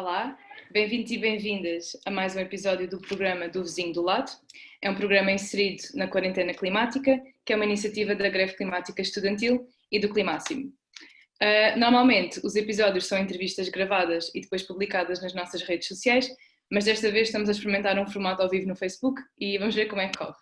Olá, bem-vindos e bem-vindas a mais um episódio do programa do Vizinho do Lado. É um programa inserido na Quarentena Climática, que é uma iniciativa da Greve Climática Estudantil e do Climáximo. Normalmente, os episódios são entrevistas gravadas e depois publicadas nas nossas redes sociais, mas desta vez estamos a experimentar um formato ao vivo no Facebook e vamos ver como é que corre.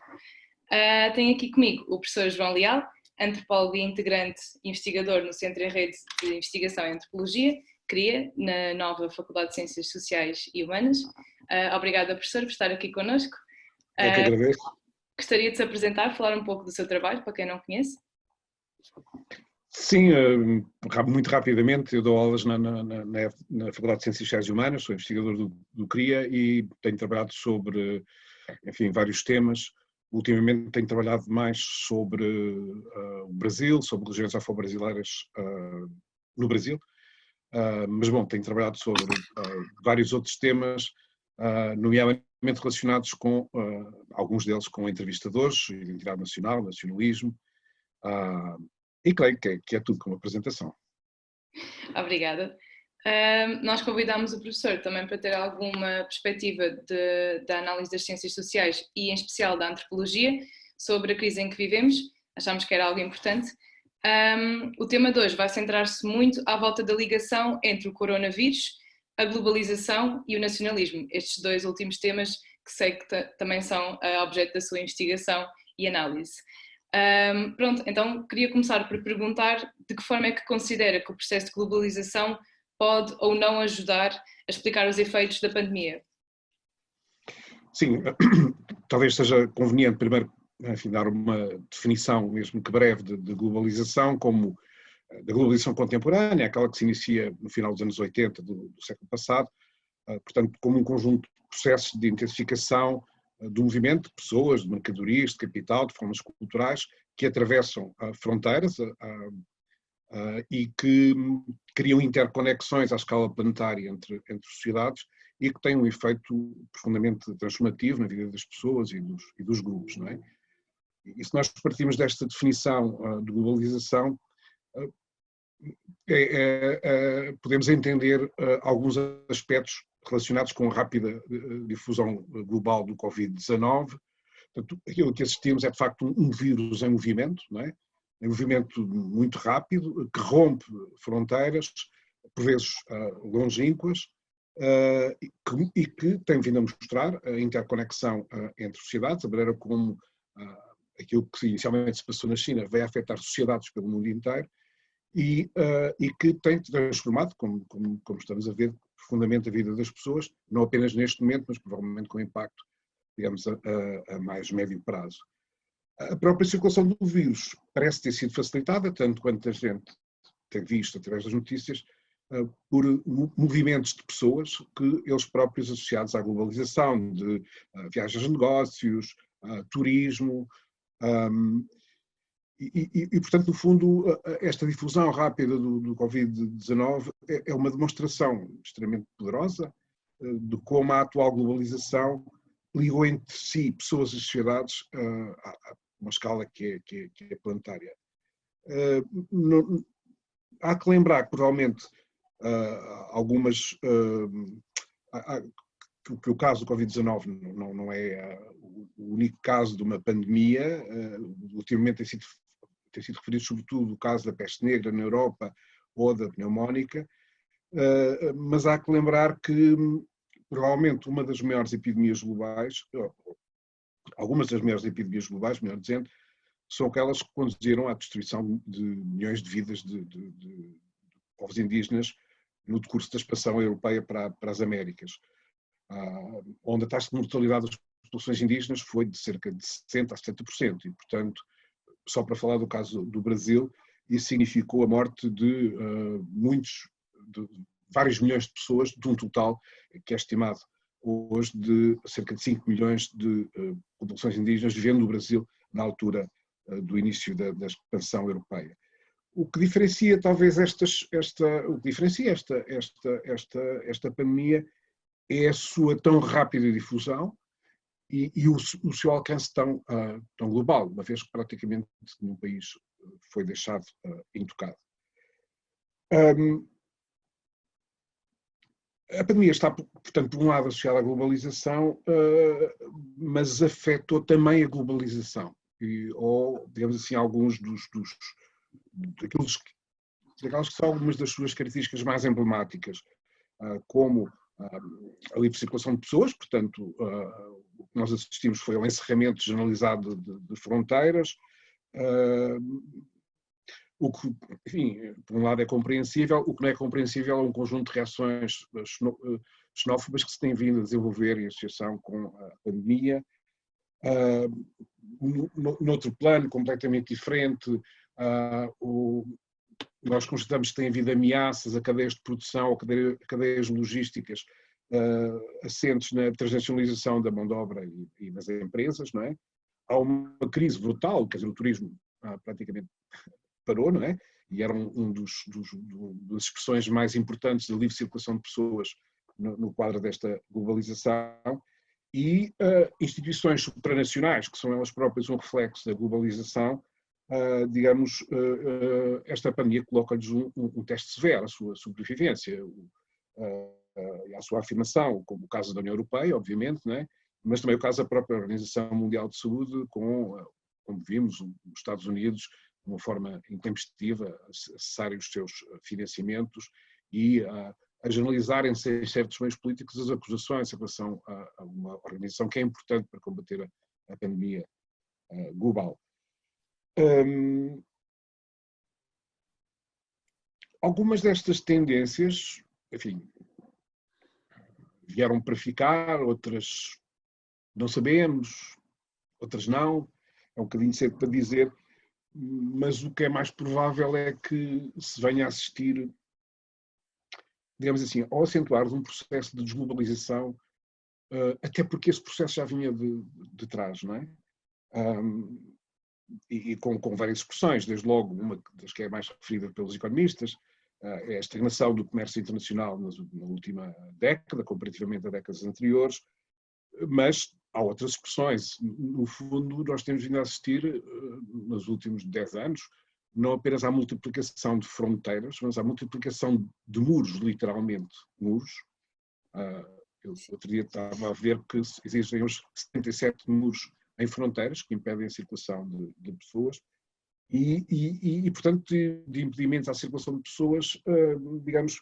Tenho aqui comigo o professor João Leal, antropólogo e integrante investigador no Centro em Rede de Investigação em Antropologia, CRIA, na nova Faculdade de Ciências Sociais e Humanas. Obrigada, professor, por estar aqui connosco. Eu que agradeço. Gostaria de se apresentar, falar um pouco do seu trabalho, para quem não conhece. Sim, muito rapidamente, eu dou aulas na Faculdade de Ciências Sociais e Humanas, sou investigador do CRIA e tenho trabalhado sobre, enfim, vários temas. Ultimamente tenho trabalhado mais sobre o Brasil, sobre religiões afro-brasileiras no Brasil, mas bom, tenho trabalhado sobre vários outros temas, nomeadamente relacionados com, alguns deles com entrevistadores, identidade nacional, nacionalismo, e creio que é tudo como apresentação. Obrigada. Nós convidámos o professor também para ter alguma perspectiva da análise das ciências sociais e em especial da antropologia sobre a crise em que vivemos. Achámos que era algo importante. O tema de hoje vai centrar-se muito à volta da ligação entre o coronavírus, a globalização e o nacionalismo. Estes dois últimos temas que sei que também são objeto da sua investigação e análise. Pronto, então queria começar por perguntar de que forma é que considera que o processo de globalização pode ou não ajudar a explicar os efeitos da pandemia? Sim, talvez seja conveniente primeiro, enfim, dar uma definição, mesmo que breve, de globalização, como da globalização contemporânea, aquela que se inicia no final dos anos 80 do século passado, portanto, como um conjunto de processos de intensificação do movimento de pessoas, de mercadorias, de capital, de formas culturais, que atravessam fronteiras e que criam interconexões à escala planetária entre sociedades e que têm um efeito profundamente transformativo na vida das pessoas e dos grupos, não é? E se nós partimos desta definição de globalização, podemos entender alguns aspectos relacionados com a rápida difusão global do Covid-19. Portanto, aquilo que assistimos é de facto um vírus em movimento, não é? Em movimento muito rápido, que rompe fronteiras, por vezes longínquas, e que tem vindo a mostrar a interconexão entre sociedades, a maneira como aquilo que inicialmente se passou na China vai afetar sociedades pelo mundo inteiro e que tem transformado, como estamos a ver, profundamente a vida das pessoas, não apenas neste momento, mas provavelmente com impacto, digamos, a mais médio prazo. A própria circulação do vírus parece ter sido facilitada, tanto quanto a gente tem visto através das notícias, por movimentos de pessoas que eles próprios associados à globalização, de viagens de negócios, turismo, e, portanto, no fundo, esta difusão rápida do Covid-19 é uma demonstração extremamente poderosa de como a atual globalização ligou entre si pessoas e sociedades a uma escala que é planetária. Há que lembrar que, provavelmente, que o caso do Covid-19 não é o único caso de uma pandemia. Ultimamente tem sido referido sobretudo o caso da peste negra na Europa ou da pneumónica, mas há que lembrar que provavelmente uma das maiores epidemias globais, algumas das maiores epidemias globais, melhor dizendo, são aquelas que conduziram à destruição de milhões de vidas de povos indígenas no decurso da expansão europeia para as Américas, onde a taxa de mortalidade das populações indígenas foi de cerca de 60% a 70%, e, portanto, só para falar do caso do Brasil, isso significou a morte de vários milhões de pessoas, de um total que é estimado hoje de cerca de 5 milhões de populações indígenas vivendo no Brasil na altura do início da expansão europeia. O que diferencia talvez esta pandemia é a sua tão rápida difusão e o seu alcance tão global, uma vez que praticamente nenhum país foi deixado intocado. A pandemia está, portanto, por um lado associada à globalização, mas afetou também a globalização. Ou, digamos assim, alguns daquelas que são algumas das suas características mais emblemáticas, como a livre circulação de pessoas, portanto, o que nós assistimos foi ao encerramento generalizado de fronteiras, o que, enfim, por um lado é compreensível, o que não é compreensível é um conjunto de reações xenófobas que se têm vindo a desenvolver em associação com a pandemia. Noutro plano, completamente diferente, nós constatamos que tem havido ameaças a cadeias de produção, a cadeias logísticas assentes na transnacionalização da mão de obra e das empresas, não é? Há uma crise brutal, quer dizer, o turismo praticamente parou, não é? E era das expressões mais importantes da livre circulação de pessoas no quadro desta globalização. E instituições supranacionais, que são elas próprias um reflexo da globalização, digamos, esta pandemia coloca-lhes um teste severo, a sua sobrevivência e a sua afirmação, como o caso da União Europeia, obviamente, não é? Mas também o caso da própria Organização Mundial de Saúde, como vimos, os Estados Unidos, de uma forma intempestiva, a cessarem os seus financiamentos e a generalizarem-se em certos meios políticos as acusações em relação a uma organização que é importante para combater a pandemia global. Algumas destas tendências, enfim, vieram para ficar, outras não sabemos, outras não, é um bocadinho cedo para dizer, mas o que é mais provável é que se venha a assistir, digamos assim, ao acentuar de um processo de desglobalização, até porque esse processo já vinha de trás, não é? E com várias expressões, desde logo uma das que é mais referida pelos economistas, é a estagnação do comércio internacional na última década, comparativamente a décadas anteriores, mas há outras expressões. No fundo, nós temos vindo a assistir, nos últimos 10 anos, não apenas à multiplicação de fronteiras, mas à multiplicação de muros, literalmente, muros. Eu outro dia estava a ver que existem uns 77 muros em fronteiras que impedem a circulação de pessoas e portanto, de impedimentos à circulação de pessoas, digamos,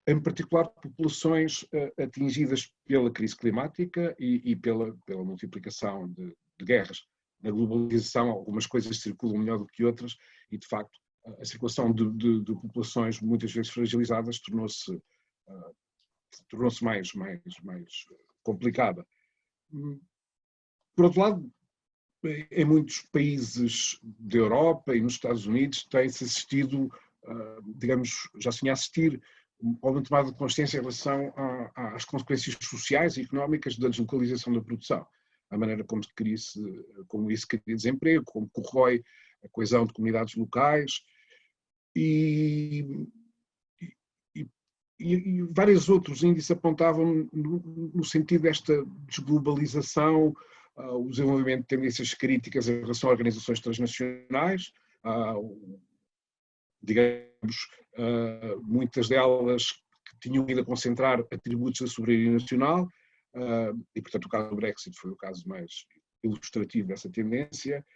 em particular populações atingidas pela crise climática e pela multiplicação de guerras. Na globalização, algumas coisas circulam melhor do que outras e, de facto, a circulação de populações muitas vezes fragilizadas tornou-se mais complicada. Por outro lado, em muitos países da Europa e nos Estados Unidos tem-se assistido, digamos, já se tinha a assistir a uma tomada de consciência em relação às consequências sociais e económicas da deslocalização da produção. A maneira como isso cria desemprego, como corrói a coesão de comunidades locais e vários outros índices apontavam no sentido desta desglobalização, o desenvolvimento de tendências críticas em relação a organizações transnacionais, digamos, muitas delas que tinham vindo a concentrar atributos da soberania nacional, e portanto o caso do Brexit foi o caso mais ilustrativo dessa tendência,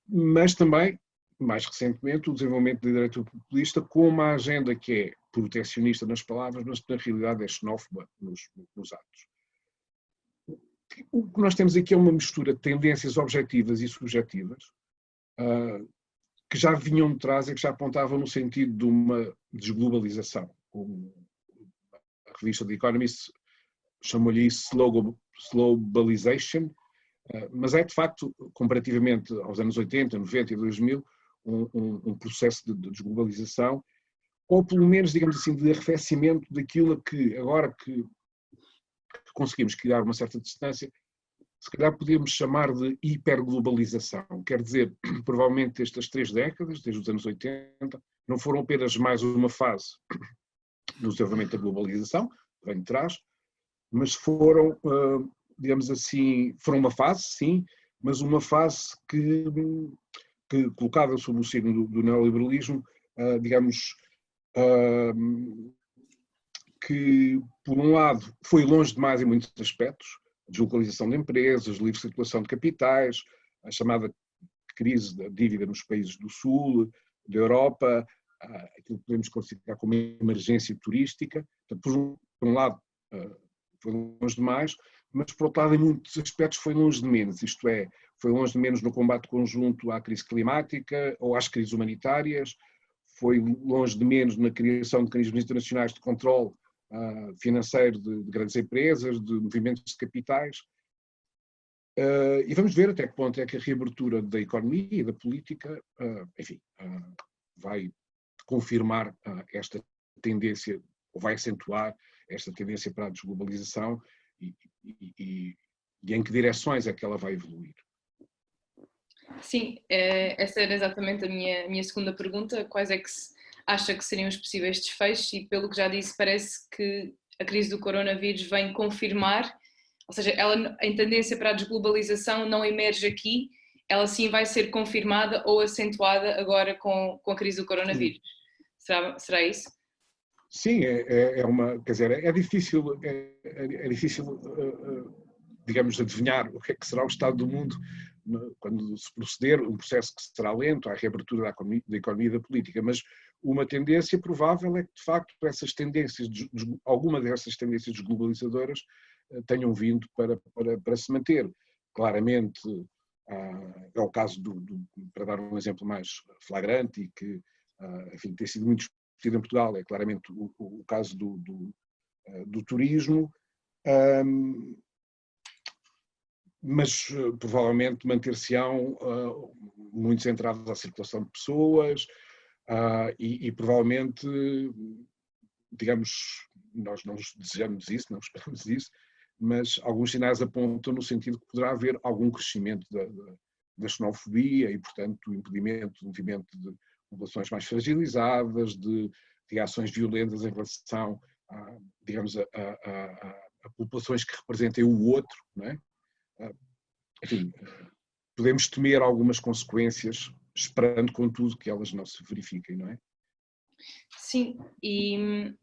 mas também, mais recentemente, o desenvolvimento da direita populista com uma agenda que é protecionista nas palavras, mas na realidade é xenófoba nos atos. O que nós temos aqui é uma mistura de tendências objetivas e subjetivas, que já vinham de trás e que já apontavam no sentido de uma desglobalização. A revista The Economist chamou-lhe isso slowbalization, mas é de facto, comparativamente aos anos 80, 90 e 2000, um processo de desglobalização, ou pelo menos, digamos assim, de arrefecimento daquilo que, agora que conseguimos criar uma certa distância, se calhar podíamos chamar de hiperglobalização. Quer dizer, provavelmente estas 3 décadas, desde os anos 80, não foram apenas mais uma fase no desenvolvimento da globalização, que vem de trás, mas foram, digamos assim, foram uma fase, sim, mas uma fase que colocada sob o signo do neoliberalismo, digamos, que, por um lado, foi longe demais em muitos aspectos, deslocalização de empresas, livre circulação de capitais, a chamada crise da dívida nos países do Sul, da Europa, aquilo que podemos classificar como emergência turística. Portanto, por um lado, foi longe demais, mas, por outro lado, em muitos aspectos foi longe de menos, isto é, foi longe de menos no combate conjunto à crise climática ou às crises humanitárias, foi longe de menos na criação de mecanismos internacionais de controle financeiro de grandes empresas, de movimentos de capitais. E vamos ver até que ponto é que a reabertura da economia e da política, enfim, vai confirmar esta tendência, ou vai acentuar esta tendência para a desglobalização e em que direções é que ela vai evoluir. Sim, essa era exatamente a minha segunda pergunta. Quais é que acha que seriam os possíveis desfechos? E pelo que já disse, parece que a crise do coronavírus vem confirmar, ou seja, ela, em tendência para a desglobalização não emerge aqui, ela sim vai ser confirmada ou acentuada agora com a crise do coronavírus. Será isso? Sim, quer dizer, é difícil, digamos, adivinhar o que é que será o estado do mundo quando se proceder, um processo que será lento, à reabertura da economia e da política, mas uma tendência provável é que, de facto, alguma dessas tendências desglobalizadoras tenham vindo para se manter. Claramente, é o caso, para dar um exemplo mais flagrante e que, enfim, tem sido muito discutido em Portugal, é claramente o caso do turismo, mas provavelmente manter-se-ão muito centrados à circulação de pessoas e provavelmente, digamos, nós não desejamos isso, não esperamos isso, mas alguns sinais apontam no sentido que poderá haver algum crescimento da xenofobia e, portanto, do impedimento do movimento de populações mais fragilizadas, de ações violentas em relação digamos, a populações que representem o outro, não é? Enfim, podemos temer algumas consequências, esperando, contudo, que elas não se verifiquem, não é? Sim, e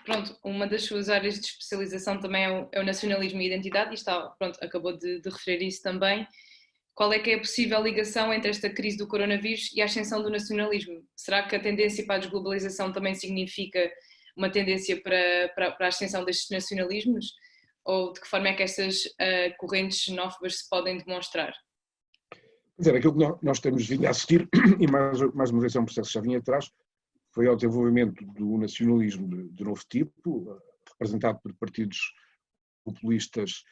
pronto, uma das suas áreas de especialização também é o nacionalismo e a identidade, e pronto, acabou de referir isso também. Qual é que é a possível ligação entre esta crise do coronavírus e a ascensão do nacionalismo? Será que a tendência para a desglobalização também significa uma tendência para a ascensão destes nacionalismos? Ou de que forma é que estas correntes xenófobas se podem demonstrar? Quer dizer, aquilo que nós temos vindo a assistir, e mais uma vez é um processo que já vinha atrás, foi ao desenvolvimento do nacionalismo de novo tipo, representado por partidos populistas,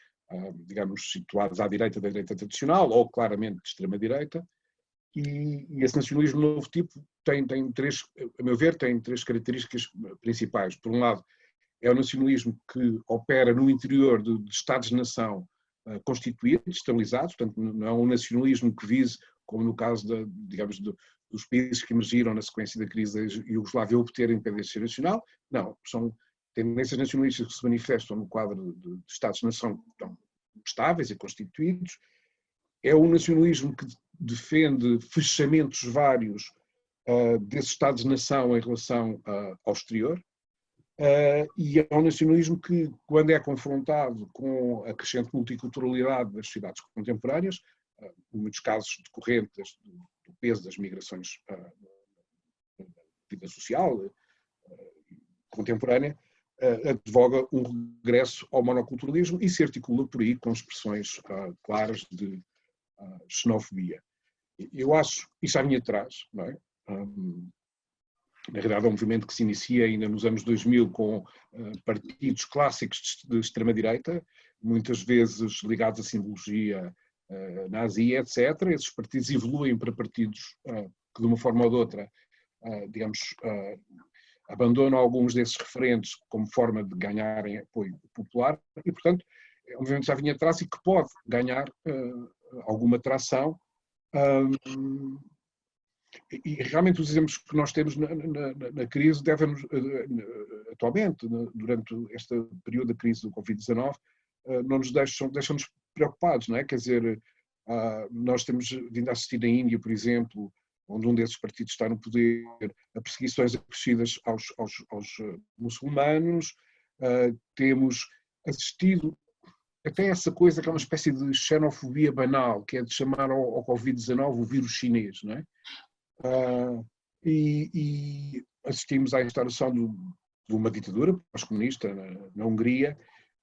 digamos, situados à direita da direita tradicional, ou claramente de extrema-direita, e esse nacionalismo de novo tipo tem três, a meu ver, tem três características principais. Por um lado, é o nacionalismo que opera no interior de Estados-nação constituídos, estabilizados, portanto não é um nacionalismo que vise, como no caso, digamos, dos países que emergiram na sequência da crise da Iugoslávia, obter a independência nacional. Não, são tendências nacionalistas que se manifestam no quadro de Estados-nação que estão estáveis e constituídos. É um nacionalismo que defende fechamentos vários desses Estados-nação em relação ao exterior, e é um nacionalismo que, quando é confrontado com a crescente multiculturalidade das sociedades contemporâneas, em muitos casos decorrentes do peso das migrações da vida social contemporânea, advoga um regresso ao monoculturalismo e se articula por aí com expressões claras de xenofobia. Eu acho, isso já vinha atrás, não é? Na realidade é um movimento que se inicia ainda nos anos 2000 com partidos clássicos de extrema-direita, muitas vezes ligados à simbologia nazi, etc. Esses partidos evoluem para partidos que de uma forma ou de outra, digamos, abandonam alguns desses referentes como forma de ganharem apoio popular e, portanto, é um movimento que já vinha atrás e que pode ganhar alguma tração. E realmente os exemplos que nós temos na crise devem-nos, atualmente, durante este período da crise do Covid-19, não nos deixam-nos preocupados, não é? Quer dizer, nós temos vindo a assistir na Índia, por exemplo, onde um desses partidos está no poder, a perseguições acrescidas aos muçulmanos, temos assistido até essa coisa que é uma espécie de xenofobia banal, que é de chamar ao Covid-19 o vírus chinês, não é? E assistimos à instauração de uma ditadura pós-comunista na Hungria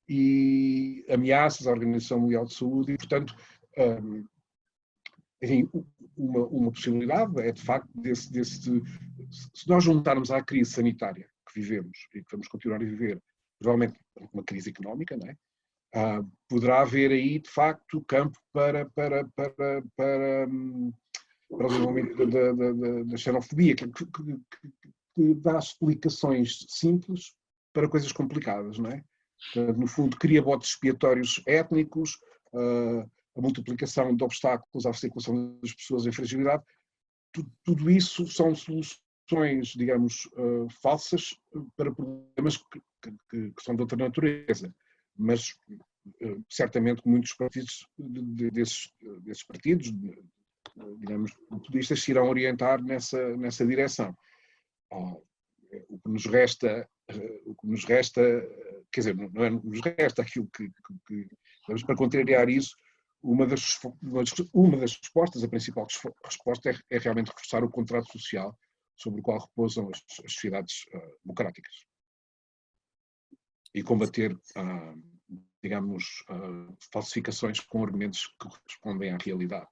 e ameaças à Organização Mundial de Saúde e, portanto, enfim, uma possibilidade é, de facto, se nós juntarmos à crise sanitária que vivemos e que vamos continuar a viver, provavelmente uma crise económica, não é? Poderá haver aí, de facto, campo para o desenvolvimento da xenofobia, que dá explicações simples para coisas complicadas, não é? Portanto, no fundo, cria botes expiatórios étnicos, a multiplicação de obstáculos à circulação das pessoas em fragilidade. Tudo isso são soluções, digamos, falsas para problemas que são de outra natureza. Mas certamente muitos partidos desses partidos, digamos, populistas se irão orientar nessa direção. O que nos resta, quer dizer, não é nos resta aquilo que para contrariar isso, uma das respostas, a principal resposta é realmente reforçar o contrato social sobre o qual repousam as sociedades democráticas e combater, digamos, falsificações com argumentos que correspondem à realidade.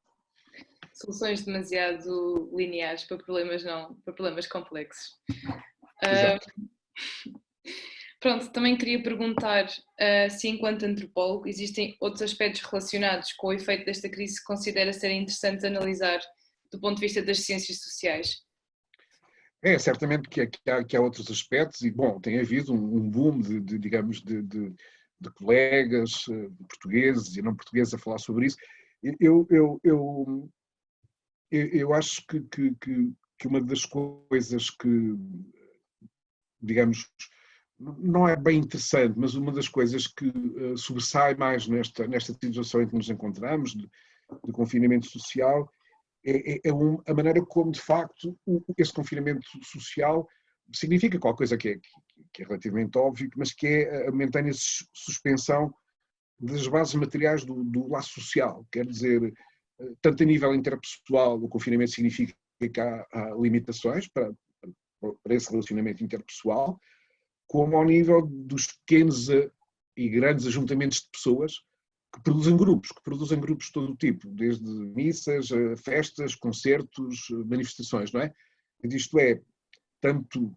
Soluções demasiado lineares para problemas complexos. Exato. Pronto, também queria perguntar se, enquanto antropólogo, existem outros aspectos relacionados com o efeito desta crise que considera serem interessantes analisar do ponto de vista das ciências sociais. Certamente que há outros aspectos e, bom, tem havido um boom digamos, de colegas portugueses e não portugueses a falar sobre isso. Eu acho que uma das coisas que, digamos, não é bem interessante, mas uma das coisas que sobressai mais nesta situação em que nos encontramos, de confinamento social, é a maneira como, de facto, esse confinamento social significa qualquer coisa que é relativamente óbvio, mas que é mantém a suspensão das bases materiais do laço social. Quer dizer, tanto a nível interpessoal, o confinamento significa que há limitações para esse relacionamento interpessoal, como ao nível dos pequenos e grandes ajuntamentos de pessoas que produzem grupos de todo o tipo, desde missas, festas, concertos, manifestações, não é? Isto é, tanto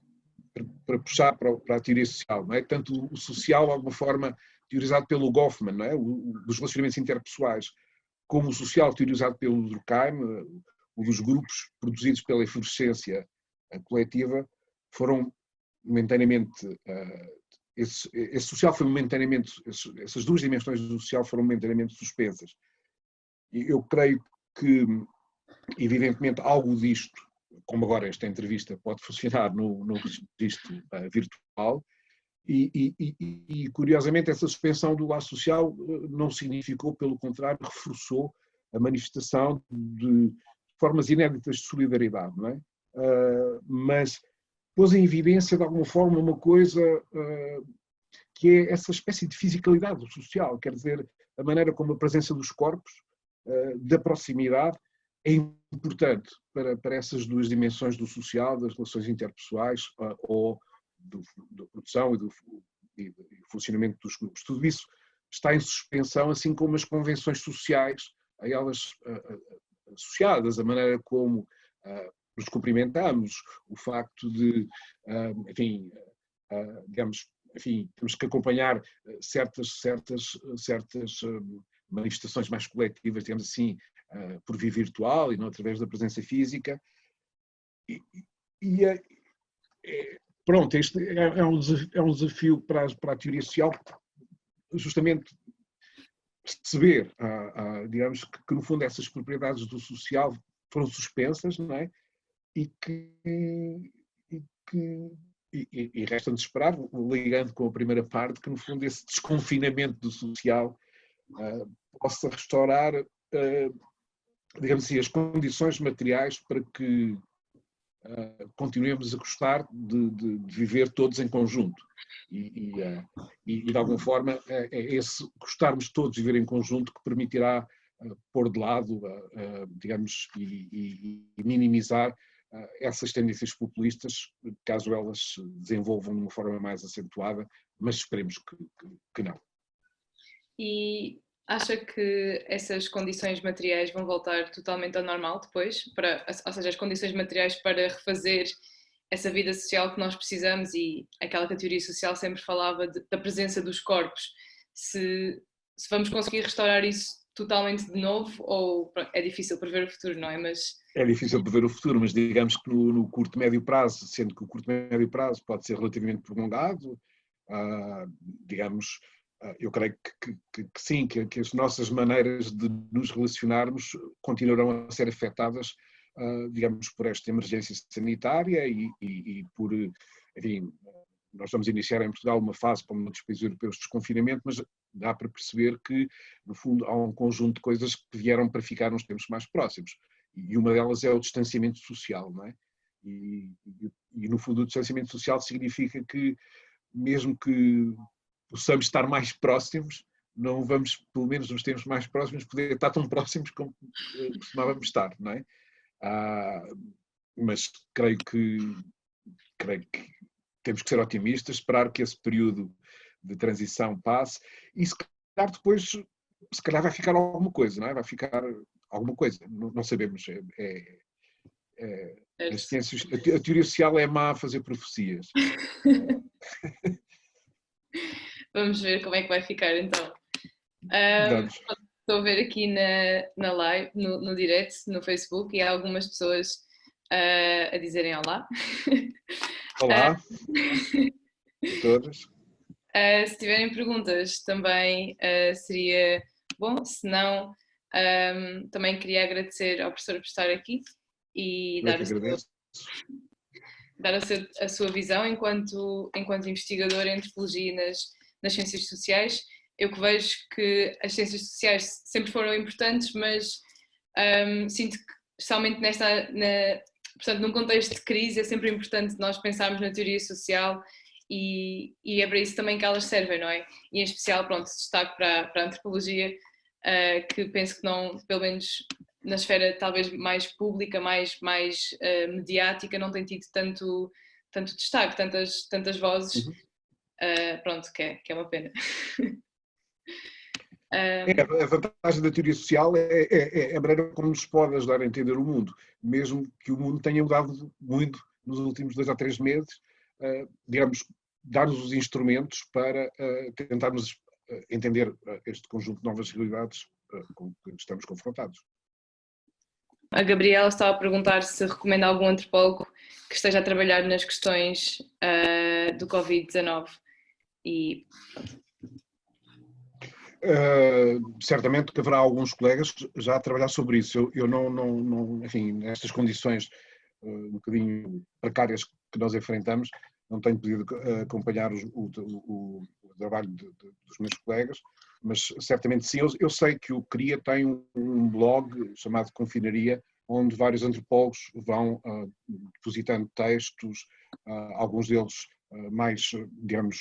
para puxar para a teoria social, não é? Tanto o social, de alguma forma, teorizado pelo Goffman, não é? Dos relacionamentos interpessoais, como o social teorizado pelo Durkheim, o dos grupos produzidos pela efervescência coletiva, foram momentaneamente, esse social foi momentaneamente, essas duas dimensões do social foram momentaneamente suspensas. E eu creio que, evidentemente, algo disto, como agora esta entrevista, pode funcionar no registro virtual, e curiosamente essa suspensão do laço social não significou, pelo contrário, reforçou a manifestação de formas inéditas de solidariedade, não é? Mas pôs em evidência de alguma forma uma coisa que é essa espécie de fisicalidade do social, quer dizer, a maneira como a presença dos corpos, da proximidade, é importante para essas duas dimensões do social, das relações interpessoais ou da produção e do funcionamento dos grupos. Tudo isso está em suspensão, assim como as convenções sociais a elas associadas, a maneira como nos cumprimentamos, o facto de, enfim, digamos, enfim, temos que acompanhar certas manifestações mais coletivas, digamos assim, por via virtual e não através da presença física. Pronto, este é um desafio para a teoria social, justamente perceber, digamos, que no fundo essas propriedades do social foram suspensas, não é? E resta-nos esperar, ligando com a primeira parte, que no fundo esse desconfinamento do social possa restaurar, digamos assim, as condições materiais para que continuemos a gostar de viver todos em conjunto. E de alguma forma, é esse gostarmos todos de viver em conjunto que permitirá pôr de lado, digamos, e minimizar essas tendências populistas, caso elas se desenvolvam de uma forma mais acentuada, mas esperemos que não. E acha que essas condições materiais vão voltar totalmente ao normal depois? Ou seja, as condições materiais para refazer essa vida social que nós precisamos e aquela que a teoria social sempre falava da presença dos corpos. Se vamos conseguir restaurar isso totalmente de novo ou é difícil prever o futuro, não é? É difícil prever o futuro, mas digamos que no curto e médio prazo, sendo que o curto e médio prazo pode ser relativamente prolongado, digamos, eu creio que sim, que as nossas maneiras de nos relacionarmos continuarão a ser afetadas, digamos, por esta emergência sanitária e por, enfim, nós vamos iniciar em Portugal uma fase, como noutros países europeus, de desconfinamento, mas dá para perceber que, no fundo, há um conjunto de coisas que vieram para ficar nos tempos mais próximos. E uma delas é o distanciamento social, não é? E no fundo, o distanciamento social significa que, mesmo que possamos estar mais próximos, não vamos, pelo menos nos tempos mais próximos, poder estar tão próximos como costumávamos estar, não é? Mas creio que temos que ser otimistas, esperar que esse período de transição passe e se calhar depois, se calhar vai ficar alguma coisa, não é? Vai ficar alguma coisa, não sabemos. As ciências, a teoria social é má a fazer profecias. Vamos ver como é que vai ficar então. Vamos. Estou a ver aqui na live, no direct, no Facebook, e há algumas pessoas a dizerem olá. Olá a todas. Se tiverem perguntas também seria bom, se não, também queria agradecer ao professor por estar aqui e dar a sua visão enquanto investigador em antropologia nas ciências sociais. Eu que vejo que as ciências sociais sempre foram importantes, mas sinto que, especialmente portanto, num contexto de crise, é sempre importante nós pensarmos na teoria social e é para isso também que elas servem, não é? E em especial, pronto, destaque para a antropologia, que penso que não, pelo menos na esfera talvez mais pública, mais mediática, não tem tido tanto destaque, tantas vozes, pronto, que é uma pena. A vantagem da teoria social é a maneira como nos pode ajudar a entender o mundo, mesmo que o mundo tenha mudado muito nos últimos 2 ou 3 meses, digamos, dar-nos os instrumentos para tentarmos entender este conjunto de novas realidades com que estamos confrontados. A Gabriela estava a perguntar se recomenda algum antropólogo que esteja a trabalhar nas questões do Covid-19 e... certamente que haverá alguns colegas já a trabalhar sobre isso. Eu não, enfim, nestas condições um bocadinho precárias que nós enfrentamos, não tenho podido acompanhar o trabalho dos meus colegas, mas certamente sim. Eu sei que o CRIA tem um blog chamado Confinaria, onde vários antropólogos vão depositando textos, alguns deles mais, digamos,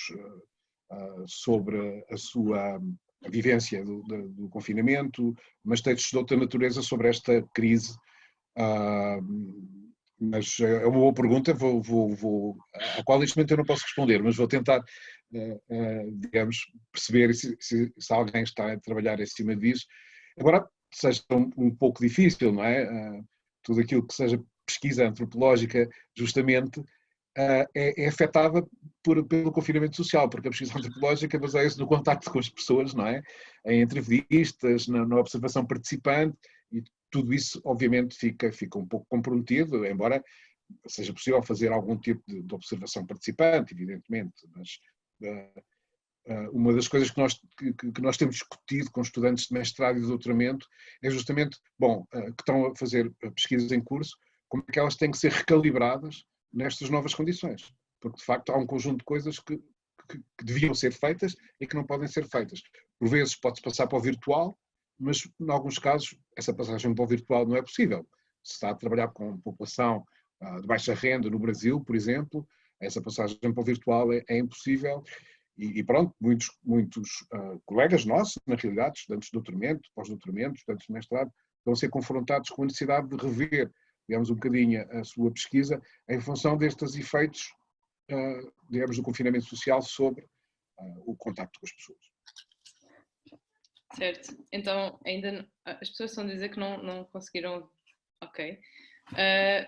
sobre a sua vivência do confinamento, mas textos de outra natureza sobre esta crise. Mas é uma boa pergunta, a qual neste momento eu não posso responder, mas vou tentar, digamos, perceber se alguém está a trabalhar em cima disso. Embora seja um pouco difícil, não é? Tudo aquilo que seja pesquisa antropológica, justamente, é afetada pelo confinamento social, porque a pesquisa antropológica baseia-se no contacto com as pessoas, não é? Em entrevistas, na observação participante, e tudo isso, obviamente, fica um pouco comprometido, embora seja possível fazer algum tipo de observação participante, evidentemente, mas uma das coisas que nós temos discutido com estudantes de mestrado e de doutoramento é justamente, que estão a fazer pesquisas em curso, como é que elas têm que ser recalibradas nestas novas condições, porque de facto há um conjunto de coisas que deviam ser feitas e que não podem ser feitas. Por vezes pode-se passar para o virtual, mas em alguns casos essa passagem para o virtual não é possível. Se está a trabalhar com população de baixa renda no Brasil, por exemplo. Essa passagem para o virtual é impossível. E pronto, muitos colegas nossos, na realidade, estudantes de doutoramento, pós-doutoramento, estudantes de mestrado, estão a ser confrontados com a necessidade de rever, digamos, um bocadinho a sua pesquisa em função destes efeitos, digamos, do confinamento social sobre o contacto com as pessoas. Certo. Então, ainda as pessoas estão a dizer que não conseguiram. Ok.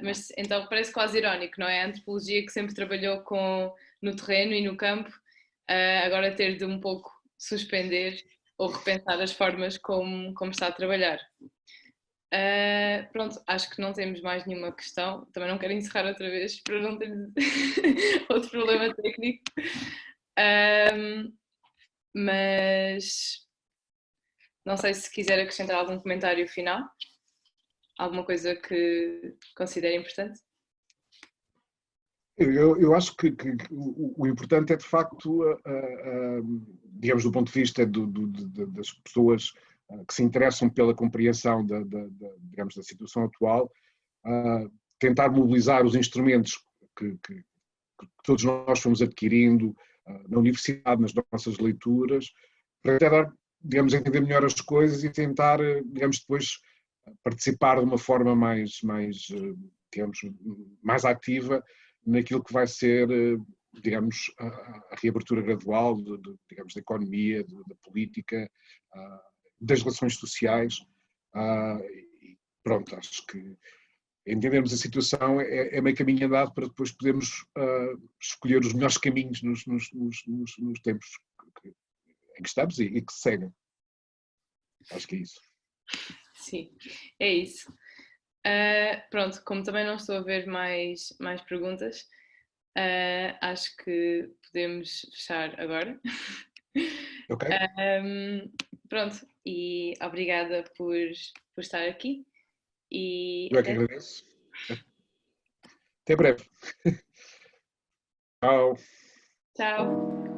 Mas então parece quase irónico, não é? A antropologia que sempre trabalhou no terreno e no campo, agora ter de um pouco suspender ou repensar as formas como está a trabalhar. Pronto, acho que não temos mais nenhuma questão. Também não quero encerrar outra vez para não ter outro problema técnico. Mas não sei se quiser acrescentar algum comentário final, alguma coisa que considere importante. Eu acho que o importante é, de facto, digamos, do ponto de vista das pessoas que se interessam pela compreensão digamos, da situação atual, tentar mobilizar os instrumentos que todos nós fomos adquirindo na universidade, nas nossas leituras, para tentar, digamos, entender melhor as coisas e tentar, digamos, depois participar de uma forma digamos, mais ativa naquilo que vai ser, digamos, a reabertura gradual, digamos, da economia, da política, das relações sociais. E pronto, acho que entendermos a situação é meio caminho andado para depois podermos escolher os melhores caminhos nos tempos em que estamos e que se seguem. Acho que é isso. Sim, é isso. Pronto, como também não estou a ver mais perguntas, acho que podemos fechar agora. Ok? Pronto, e obrigada por estar aqui. E Eu é que agradeço. Até breve. Tchau. Tchau.